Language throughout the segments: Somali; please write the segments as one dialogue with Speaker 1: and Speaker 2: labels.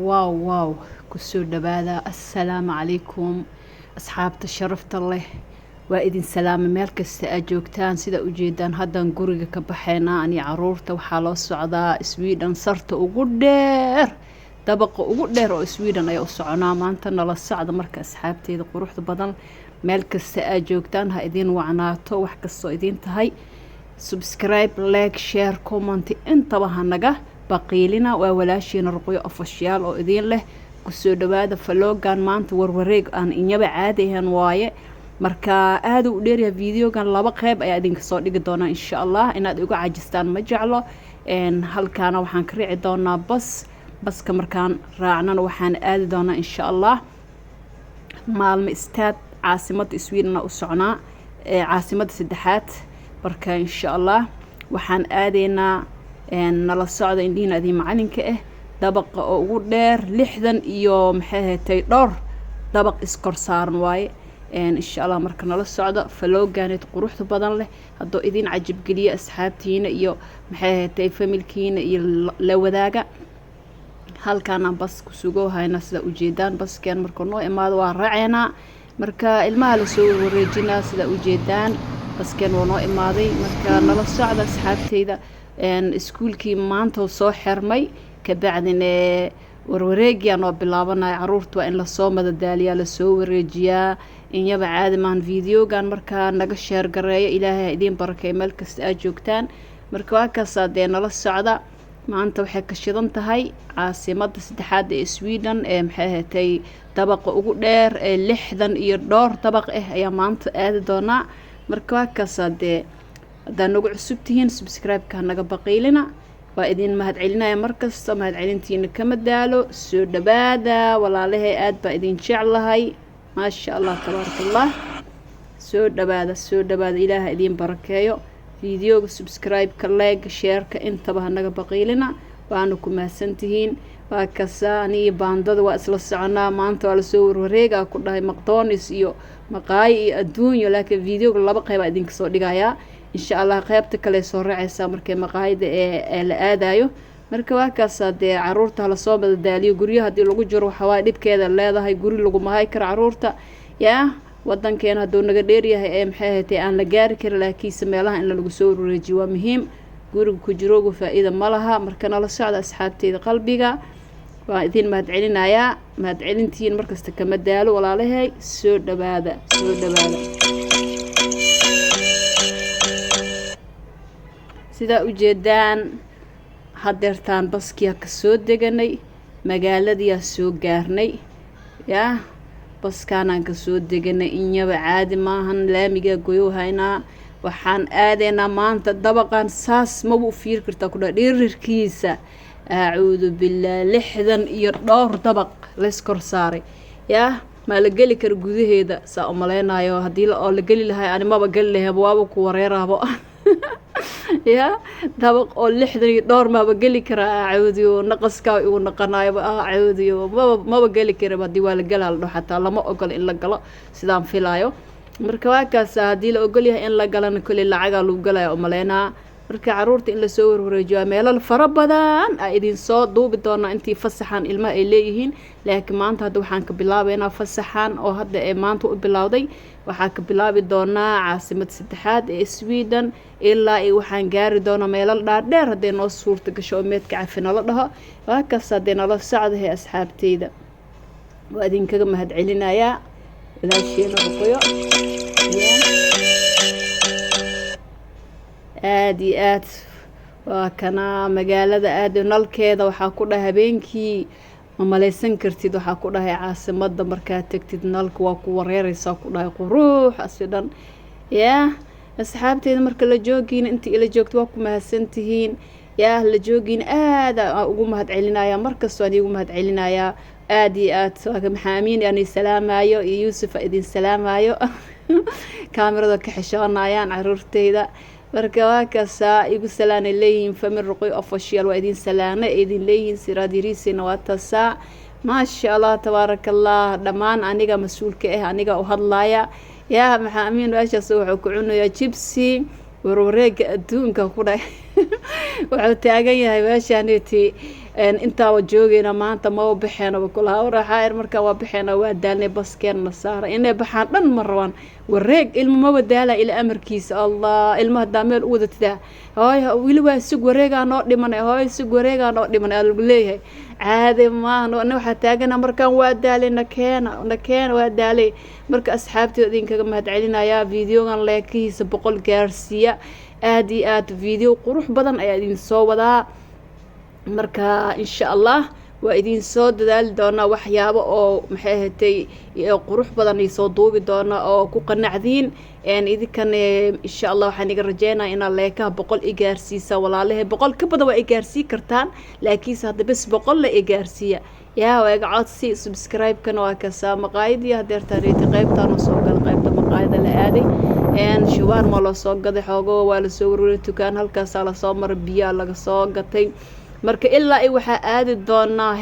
Speaker 1: واو كسور دبادة. السلام عليكم أصحابتا شرفت الله وإذن سلام مالك استأجوكتان سيدا أجيدان هادان قريقا كبحينا أني عرورتا وحالو السعوداء سويدان صرت أقودير دبق أقودير أو سويدان أي أسعونا مانتا نالا السعودة مركا أصحابتي إذا قروحت بدن مالك استأجوكتان ها إذن وعناتو وحكسو إذن تهي سبسكرايب لايك شير كومنت انتبه هنقه baqiilina waa walaashiina ruqyo official oo idin leh ku soo dhawaada vloggan maanta warwareeg aan inyaba caadiyan waaye marka aad u dheer yahay videogan laba qayb ayaa idinka soo dhigi doona insha Allah inaad uga caajistaan ma jeclo halkaana waxaan ka rici doonaa baska markaan raacnana waxaan aadi doonaa insha Allah maalmo istaad caasimadda Sweden u socnaa caasimadda saddexaad marka insha Allah waxaan aadeynaa nala socda indhiina adii macalinka dabaqa oo ugu dheer 60 iyo maxay dhowr dabaq iskor saaran waaye insha Allah marka nala socda vlogganeed quruxda badan leh hadoo idin cajib galiya asxaabtiina iyo maxay familkiina iyo la wadaaga halkaan bas ku sugo hayna sida u jeedaan baskeen marka noo imaado waa raacayna marka ilmaha la soo wareejina sida u jeedaan baskeen waa noo imaaday marka nala socda asxaabteyda iskuulkii maanta soo xirmay ka bacdina warwareegiyan oo bilaabanay caruurta waa in la soo madadaaliyaa la soo wareejiyaa inyaba caadi maan videogan marka naga share gareeyo ilaahay idin barakay meel kasta aad joogtaan marka waa kaasade nala socda maanta waxay ka shidan tahay caasimadda saddexaad ee Sweden maxay dabaqa ugu dheer 60 iyo dhowr dabaq ayaa maanta aadi doona marka waa kaasade hadaan nagu cusubtihiin subscribe-ka naga baqiilina waa idin mahad celinaya markasta mahad celintiina kama daalo soo dhawaada walaalahay aad baa idin jeclahay ma sha Allah tabarakallah soo dhawaada ilaahay idin barakeeyo videoga subscribe-ka like share-ka intaba naga baqiilina waana ku mahadsantihiin waa kasaani baandada waa isla soconaa maanta waa la soo warwareega ku dhahay maqdoonis iyo maqaay iyo adduunyo laakiin videoga laba qayb aan idin soo dhigayaa insha Allah qaybta kale soo raacaysa markay maqaayada ee la aadayo marka waa kaasade caruurta la soo badadaaliyo guriyaha hadii lagu jiro waxa waa dhibkeeda leedahay guri lagu mahay kar caruurta wadankeena hadoo naga dheer yahay ee maxay aan la gaari karin laakiin meelaha in lagu soo wareejiyo waa muhiim guriga ku jiroogu faa'iido ma laha marka nala socda asxaabteeda qalbiga waa idin mahad celinayaa mahad celintiin markasta kama daalo walaalahay soo dhawaada sida u jeedaan hadeertaan baskiya ka soo deganay magaaladiya soo gaarnay baskaanaan ka soo deganay inyaba caadi maahan laamiga goyo haynaa waxaan aadeynaa maanta dabaqan saas ma u fiir kartaa ku dhirirkiisa a'uudu billaah 60 iyo dhowr dabaq la iskor saaray ma la gali kar gudaheeda saa u maleynayo hadii la gali lahay animaba gali lahay waaba ku wareerabo dabaq oo 60 iyo dhowr ma gali kara a'uudiyo naqaska uu naqanayo a'uudiyo ma gali kara hadii waa la galaa xataa lama ogol in la galo sidaan filayo marka waa kaas hadii la ogol yahay in la galana kulli lacag lagu galayo oo maleena marka caruurta in la soo warwareejiyo meelal fara badan ay idin soo duubi doona intii fasaxan ilmaha ay leeyihiin laakiin maanta hadda waxaan ka bilaabaynaa fasaxan oo hadda ee maanta u bilowday waxaa ka bilaabi doonaa caasimadda saddexaad ee Sweden ilaa ay waxaan gaari doonaa meelal dhaadheer hadday noo suurta gasho meedka cafina la dhaho waa kaas hadday nala socdahay asxaabteyda waa idinkaga mahad celinayaa walaashiina ruqyo aad waa kana magaalada aad nalkeeda waxaa ku dhahay habeenkii ma maleysan kartid waxaa ku dhahay caasimadda markaa tagtid nalka waa ku wareeraysa ku dhahay quruux asidan asxaabteeda marka la joogiin intii ila joogto waa ku mahadsantihiin la joogiin aad ugu mahad celinaya markasta aan ugu mahad celinaya aad waa maxaamiin aan salaamayo iyo Yuusuf idin salaamayo kaamirada ka xishoonayaan caruurteyda marka waa kaasa igu salaanay leeyihiin family ruqyo official waa idin salaana idin leeyihiin siraadiriisina waa taasa ma sha Allah tabarakallah dhamaan aniga mas'uulka aniga u hadlaaya maxaamiin waashaas wuxuu ku cunayaa jibsi warwareega adduunka ku dhahay wuxuu taagan yahay meeshaaniti intaa waa joogayna maanta ma baxeena kulaha waraxaa markaa waa baxeena waa daalnay baskeena saara inay baxaan dhan ma rabaan wareeg ilmo ma wadaala ila amarkiisa allah ilmaha daameel u wadatidaa hooy wili waa sug wareegaa noo dhimanay hooy sug wareegaa noo dhimanay lagu leeyahay caadi maahan ana waxaa taagana markaan waa daalay nakeena waa daalay marka asxaabteeda idinkaga mahadcelinayaa videogan leekihiisa 100 gaarsiiya aad iyo aad video qurux badan ayaa idin soo wadaa marka insha Allah waa idin soo dadaali doona waxyaabo oo maxay ahaatay qurux badan ay soo duubi doona oo ku qanacdiin idinkan insha Allah waxaan iga rajeynayaa in leeka 100 gaarsiisa walaalahay 100 ka badan waa ay gaarsiin kartaan laakiin hadda bas 100 la gaarsiiya yaa waa iga codsi subscribe kana waa ka saamaqaydii hadeerta reeti qaybtaan soo gal qaybta maqaayada la aaday shuwaar ma la soo gaday xoogo waa la soo wareeray dukaan halkaas la soo maray biyo laga soo gatay marka ilaa ay waxa aadi doonaa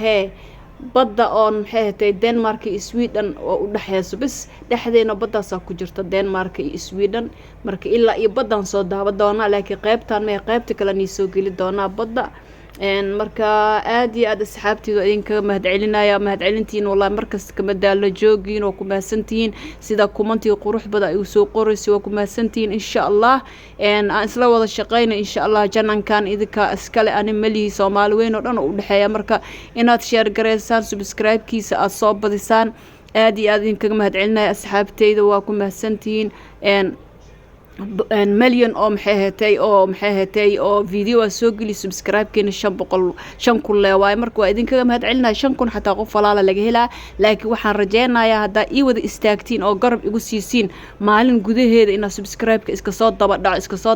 Speaker 1: badda oon maxay ahaatay Denmark iyo Sweden oo u dhaxayso bas dhaxdeena baddaas ku jirta Denmark iyo Sweden marka ilaa iyo baddan soo daaba doona laakiin qaybtaan ma qaybta kale ni soo gali doona badda marka aad iyo aad asxaabtiidu idinka mahadcelinaya mahadcelintiin wallahi markas kama daalo joogin oo ku maasantiin sida kumantii qurux badan ay soo qorayso ku maasantiin insha Allah aan isla wada shaqeyno insha Allah janankan idinka iskale aan malihi Soomaali weyn oo dhan u dhaxeeya marka inaad share gareysaan subscribe kiisa aad soo badisaan aad iyo aad idinka mahadcelinaya asxaabteyda waa ku maasantiin مليون أو محيهتي أو فيديو سوقي سبسكرايب كين شن كل واي مركو إذن كم هاد علنا شن كون حتى قفل على لجهلا لكن وحن رجعنا يا هذا إيود استاكتين أو قرب يقصيسين مالن جوده هذا إن سبسكرايب إسكاسات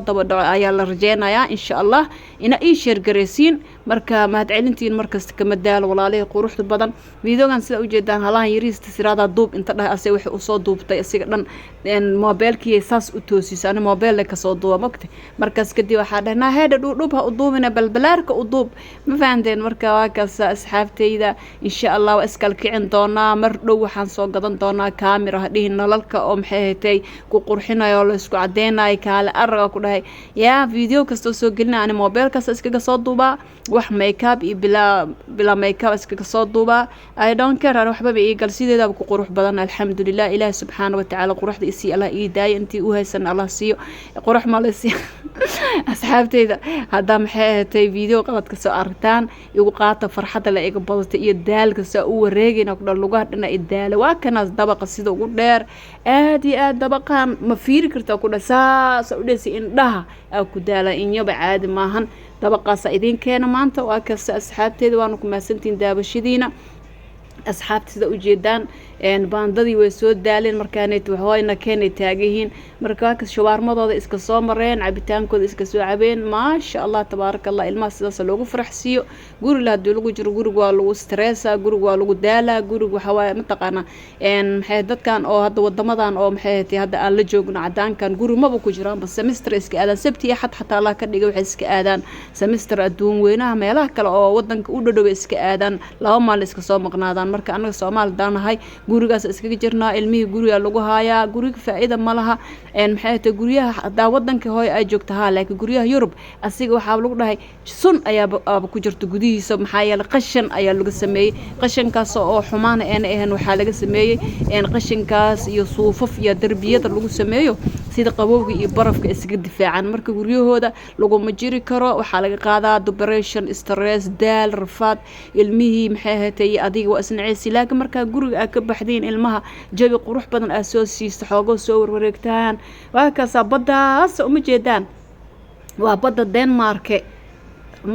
Speaker 1: طبعا أيا رجعنا يا إن شاء الله إن أي شير جريسين مركا ما هاد علنتين مركز كمدال ولا عليه قروح بدن فيديو كان سلا وجدان هلا يريس تسيراد الضوب انت ده أسوي وصاد ضوب تيسير لأن موبايل كي أساس أتوسيس أنا موبايل لك صاد ضوب مكت مركز كدي واحد هنا هذا ضوبها الضوب من بلبلارك الضوب ما فهمتين مركا واكس أصحاب تيدا إن شاء الله وأسكال كعن دونا مردو وحن صوق دونا كاميرا هذه نلالك أم حيتي كقرحنا يولسكو عدينا يكال أرجع كده يا فيديو كستو سوقلنا أنا موبايل كاس أسكال صاد ضوبا wax makeup iyo bila makeup iska soo duuba I don't care aan waxba ii gal sideeda ku qurux badan alxamdulillah ilaahay subhanahu wa ta'ala quruxda isi Allah ii daay intii u haysan Allah siiyo qurux ma la siiyo asxaabteyda hadda maxay ahaatay video qabad ka soo aragtaan igu qaata farxada la iga badata iyo daalka soo u wareegayna ku dhal lugaha dhina idaala waa kana dabaqa sida ugu dheer aad iyo aad dabaqan ma fiiri kartaa ku dhasaas u dheesi indhaha ku daala in yoba caadi maahan dabaqaas idin keena maanta waa ka asxaabteeda waanu ku maasantiin daabashadiina asxaabtida u jeedaan baandadii way soo daaleen markaanay waxayna keenay taagihiin markaa ka shawarmadooda iska soo mareen cabitaankooda iska soo cabeen ma sha Allah tabarakallah ilmaha sidaas loogu faraxsiyo guri la hadii lagu jiro guriga waa lagu stressa guriga waa lagu daala guriga waxa waay mataqaana maxay dadkan oo hadda wadamadan oo maxay tahay hadda aan la joogno cadaankan guri maba ku jiraan bas semester iska aadaan sabti xataa la ka dhigay waxay iska aadaan semester adduun weynaha meelaha kale oo wadanka u dhadhow iska aadaan laba maal iska soo maqnaadaan marka anaga Soomaali daanahay gurigaas iskaga jirnaa ilmihii guriga lagu haayaa guriga faa'iido ma laha maxay tahay guriyaha hadaa wadanka hooy ay joogtahay laakiin guriyaha Yurub asiga waxa lagu dhahay sun ayaa ku jirta gudihiisa maxaa yeelay qashin ayaa lagu sameeyay qashinkaas oo xumaan aan waxa laga sameeyay qashinkaas iyo suufaf iyo darbiyada lagu sameeyo sida qabowga iyo barafka iskaga difaacan marka guryahooda lagu ma jiri karo waxa laga qaadaa depression stress daal rafaad ilmihii maxay ahaatay adiga waa isnacaysi laakiin marka guriga ka baxdeen ilmaha jawi qurux badan soo siisto xoogo soo warwareegtaan waa ka sabadaas uma jeedaan waa badda Denmark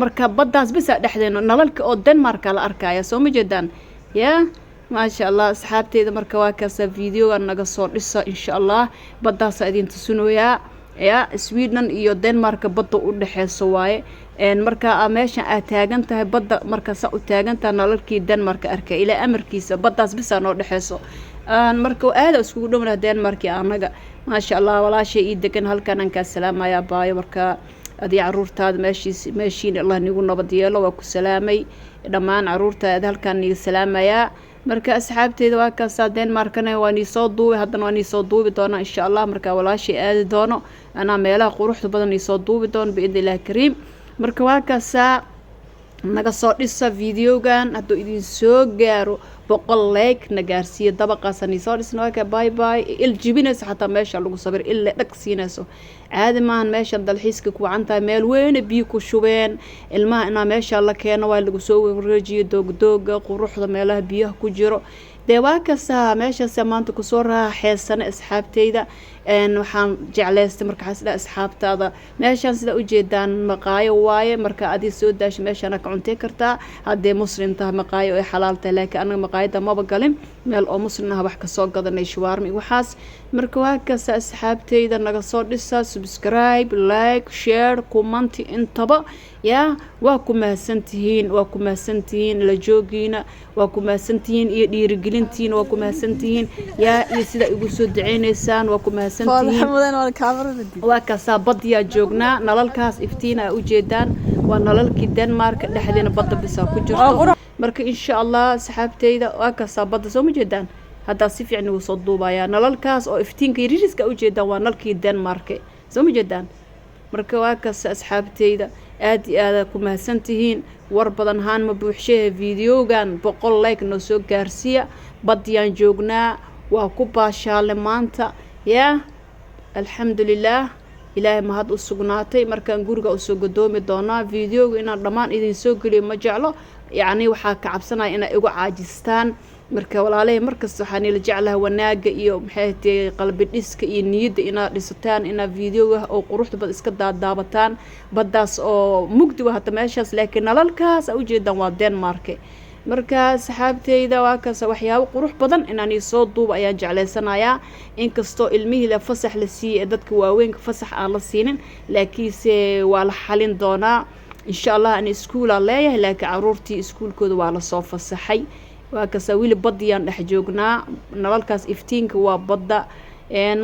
Speaker 1: marka baddaas bis dhaxdeena nalalka oo Denmark la arkaya soo ma jeedaan ya ما شاء الله أصحابتي إذا مركوا كاسا فيديو أنا قصور لسه إن شاء الله بدأ سعيدين تسونوا يا سويدن إيو دنمارك بدأ أول حسواي إن مركا أماشا أتاجنتها بدأ مركا سأ أتاجنتها نالكي دنمارك أركا إلى أمريكا بدأ بس أنا أول حسوا أنا مركوا هذا أسكودو من دنمارك أنا ما شاء الله ولا شيء يدكن هالكان كسلام يا باي مركا أدي عرورتاد ماشيين الله نقول نبضيله وكسلامي دمان عرورتاد هالكان يسلام يا marka asxaabteeda waa ka saadeen markana waani soo duubay haddana waani soo duubi doona insha Allah marka walaashii aadi doono ana meelaha quruxda badan soo duubi doon biidillah kariim marka waa ka naga soo dhisa videogan hadduu idin soo gaaro 100 like na gaarsiiya dabaqaasani soo dhisna waa bye bye il jibinaysa xataa meesha lagu sabir illa dhag siinayso caadi maahan meesha dalxiiska ku wacantahay meel weyn biyo ku shubeen ilmaha ina meesha la keeno waa lagu soo wareejiyo doogdooga quruxda meelaha biyaha ku jiro deewaakasa meesha maanta ku soo raaxaysan asxaabteyda waxaan jeclaystay markaas asxaabtaada meeshan sida u jeedaan maqaayo waaye marka adii soo daashay meeshan ka cuntay kartaa hadee muslim tahay maqaayo ay xalaal tahay laakiin anaga maqaayada maba galin meel oo muslim ah wax ka soo gadanay shawarma waxaas marka waa kaasa asxaabteyda naga soo dhisa subscribe like share comment intaba ya waa ku mahadsantihiin la joogiina waa ku mahadsantihiin iyo dhiirigelintiin waa ku mahadsantihiin ya iyo sida igu soo duceynaysaan waa ku mahadsantihiin waa kaasa badiyaa joognaa nalalkaas iftiina u jeedaan waa nalalkii Denmark dhexdeena badda bisa ku jirto marka insha Allah saxaabteyda waa kaasa badda soo ma jeedaan hadda si fiican ugu soo duubaya nalalkaas oo iftiinka yariiska u jeedaan waa nalalkii Denmark soo ma jeedaan marka waa kaasa asxaabteyda aad iyo aad ku mahadsantihiin war badan haan ma buuxshay videogan 100 like noo soo gaarsiya badiyaan joognaa waa ku baashaale maanta ya alxamdulillah ilaahay mahad u sugnaatay markaan guriga u soo godoomi doonaa videoga inaan dhamaan idin soo geliyo ma jeclo yani waxa ka cabsanaya in ay igu caajistaan marka walaalahay markas waxaan ila jeclahay wanaaga iyo maxay tahay qalbi dhiska iyo niyada inaad dhisataan inaad videoga oo quruxda bad iska daadaabataan badaas oo mugdi waa hata meeshaas laakiin nalalkaas u jeedaan waa Denmark marka saxaabteyda waa kaas waxyaabo qurux badan inaan soo duubo ayaan jeclaysanayaa inkastoo ilmihii la fasax la siiyay dadka waaweyn fasax aan la siinin laakiin waa la xalin doonaa insha Allah in iskuul leeyahay laakiin caruurtii iskuulkooda waa la soo fasaxay waa kaasa wili badiyaan dhex joognaa nalalkaas iftiinka waa badda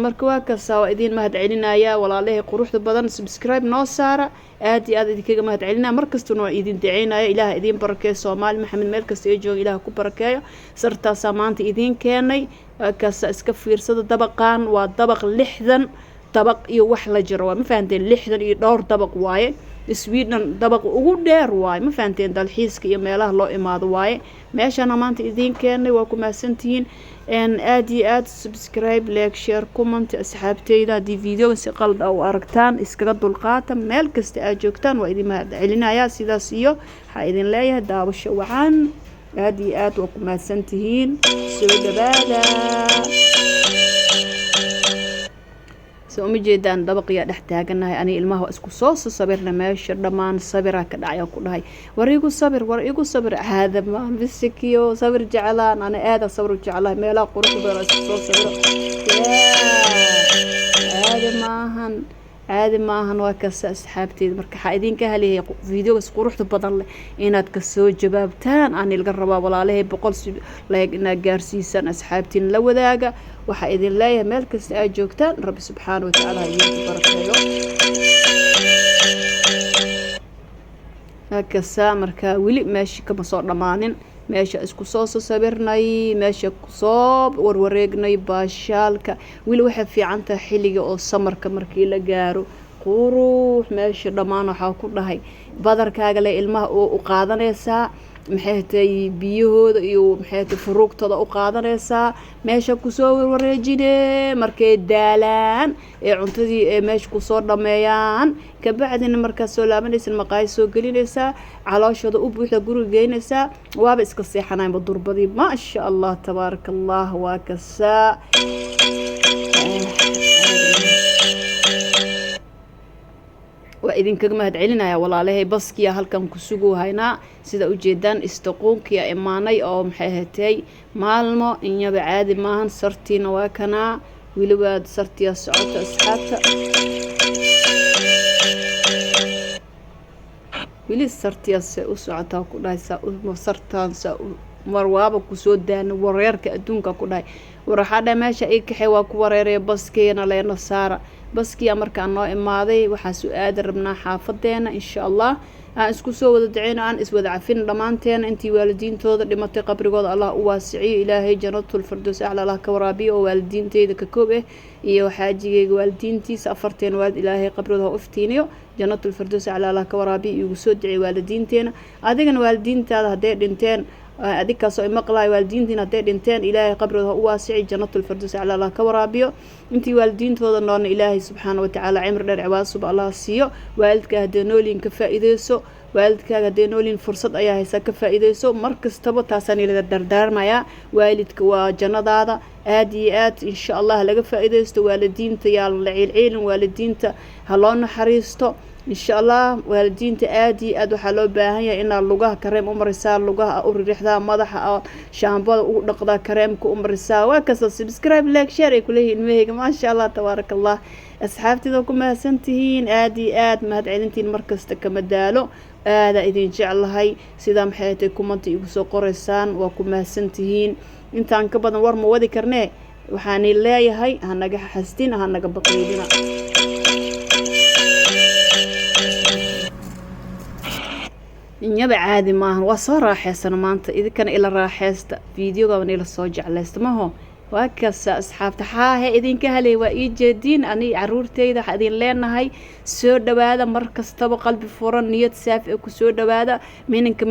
Speaker 1: marka waa kaasa waa idin mahad celinaya walaalahay quruxda badan subscribe noo saara aad iyo aad idinkaga mahad celinaa markastuna waa idin duceynaya ilaah idin barakeeyo Soomaali Maxamed meel kasta ay joogo ilaah ku barakeeyo sartaas maanta idin keenay waa kaasa iska fiirsada dabaqan waa dabaq 60 dabaq iyo wax la jiro ma fahanteen 60 iyo dhowr dabaq waaye Sweden dabaq ugu dheer waaye ma fahanteen dalxiiska iyo meelaha loo imaado waaye meeshana maanta idin keenay waa ku mahadsantihiin aad iyo aad subscribe like share comment asxaabteyda hadii video si qalad ah u aragtaan iskaga dulqaata meel kasta aad joogtaan waa idin mahad celinaya sidaas iyo waxa idin leeyahay daawasho wacan aad iyo aad waa ku mahadsantihiin soo dhawaada soo ma jeedaan dabaqya dhex taaganahay ani ilmaha isku soo sabirna meesha dhamaan sabira ka dhacay ku dhahay war igu sabir hada ma biskiyo sabir jeclaan ana aad sabir jeclaan meela quruxda soo sabiro aad maahan waa ka asxaabteed marka waxa idin ka helay videoga quruxda badan leh inaad ka soo jawaabtaan aan ilga rabaa walaalahay 100 like ina gaarsiisan asxaabtiin la wadaaga waxa idin leeyahay meel kasta aad joogtaan rabbi subhanahu wa ta'ala idin barakeeyo hakaasa marka wili meeshii kama soo dhamaanin meesha isku soo sabirnay meesha ku soo warwareegnay baashaalka wili waxa fiican tahay xilliga oo samarka markii la gaaro qurux meesha dhamaan waxa ku dhahay badarkaaga le ilmaha oo qaadanaysa maxay tahay biyahooda iyo maxay tahay furuugtada u qaadanaysa meesha ku soo warwareejine markay daalaan ee cuntadii ee meesha ku soo dhameeyaan ka bacdina marka soo laabanaysan maqaay soo gelinaysa calooshooda u buuxda guriga geynaysa waaba iska seexanay durbadii ma sha Allah tabarakallah waa kasa وإذن كجمة علينا يا والله عليه بس كيا هالكم كسوجو هينا سيدا وجدان استقون كيا إماني أو محيهتي مالمو إن يبي عادي ماهن صرتي نواكنا ولواد صرتي السعوت أصحابتا ولي صرتي السعوتا كلها صرتان مروابا كسودان وريرك أدونك كلها وراح هذا ماشي إيه كحوا كوريري بس كينا لين السارة بس كي أمرك أنه إمادي وحاسو قادر ربنا حافظينا إن شاء الله aan isku soo wada duceyno aan iswada cafin dhamaanteen intii waalidiintooda dhimatay qabrigooda Allah u waasiciyo ilaahay jannatul firdaws a'la Allah ka waraabiyo oo waalidiinteyda ka koob iyo xaajigeyga waalidiintiisa afarteen waalid ilaahay qabrigooda u iftiiniyo jannatul firdaws a'la Allah ka waraabiyo igu soo ducey waalidiinteena adigana waalidiintaada haday dhinteen adig kaasoo imaqlaay waalidiintiina haday dhinteen ilaahay qabrigooda u waasiciyo jannatul firdaws a'la Allah ka waraabiyo intii waalidiintooda noolna ilaahay subxaanahu wa ta'aala cimri dheer cibaasub Allah siiyo waalidka haday noolin ka faa'iideyso waalidkaaga haday noolin fursad ayaa haysa ka faa'iideyso markastaba taasaan ilaga dardaarmaya waalidka waa jannadaada aad iyo aad insha Allah laga faa'iideysto waalidiinta yaa la ciilciilin waalidiinta ha loo naxariisto insha Allah waalidiinta aad iyo aad waxa loo baahan yahay in lugaha kareem u marisaa lugaha u ririxdaa madaxa shaambada ugu dhaqdaa kareemka u marisaa waa kaso subscribe like share ay kuleeyihiin ilmahayga ma sha Allah tabarakallah asxaabtida ku mahadsantihiin aad iyo aad mahad celintiin markasta kama daalo aada idin jeclahay sida maxay tahay comment igu soo qoraysaan waa ku mahadsantihiin intaan ka badan war ma wadi karnee waxaan leeyahay ha naga xastin ha naga baqeydina inyaba caadi maahan waa soo raaxaysan maanta idinkana ila raaxaysta fiidiyoga ila soo jeclaysta maho waa kaasa asxaabta xaahe idinka halay waa ii jeedin ani caruurteyda waxa idin leenahay soo dhawaada markastaba qalbi furan niyad saafi ku soo dhawaada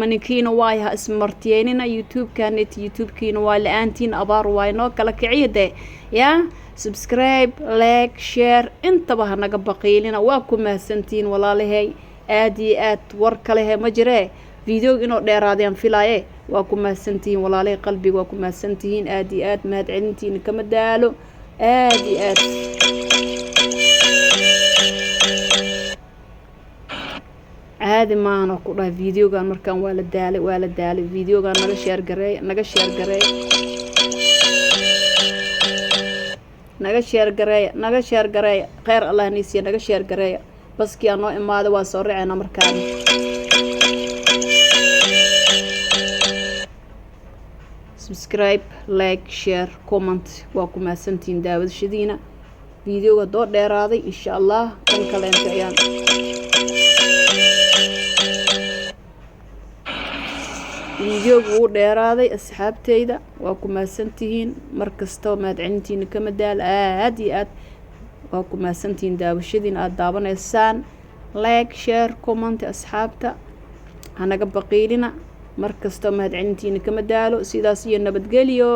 Speaker 1: maninkiina waay ha ismartiyeynina youtube-kiina waa la'aantiin abaar waay noo kala kiciyade ya subscribe like share intaba ha naga baqiilina waa ku mahadsantiin walaalahay aad iyo aad war kale ma jiree video inoo dheeraadeen filaaye waa ku mahadsantihiin walaalay qalbiga waa ku mahadsantihiin aad iyo aad mahad celintiin kama daalo aad iyo aad caadi maana ku dhahay videogan markaan waa la daalay videogan naga share gareey khayr Allah niisiyo naga share gareey baskii aan noo imaado waa soo raacayna markaan subscribe like share comment waa ku mahadsantiin daawadashadiina videoga doo dheeraaday insha Allah kan kale inta ayaan videoga uu dheeraaday asxaabteyda waa ku mahadsantihiin markasta mahad celintiina kama daal aad iyo aad waa ku mahadsantihiin daawashadiina aad daawanaysaan like share comment asxaabta hanaga baqiilina markasta mahad celintiina kama daalo sidaas iyo nabadgelyo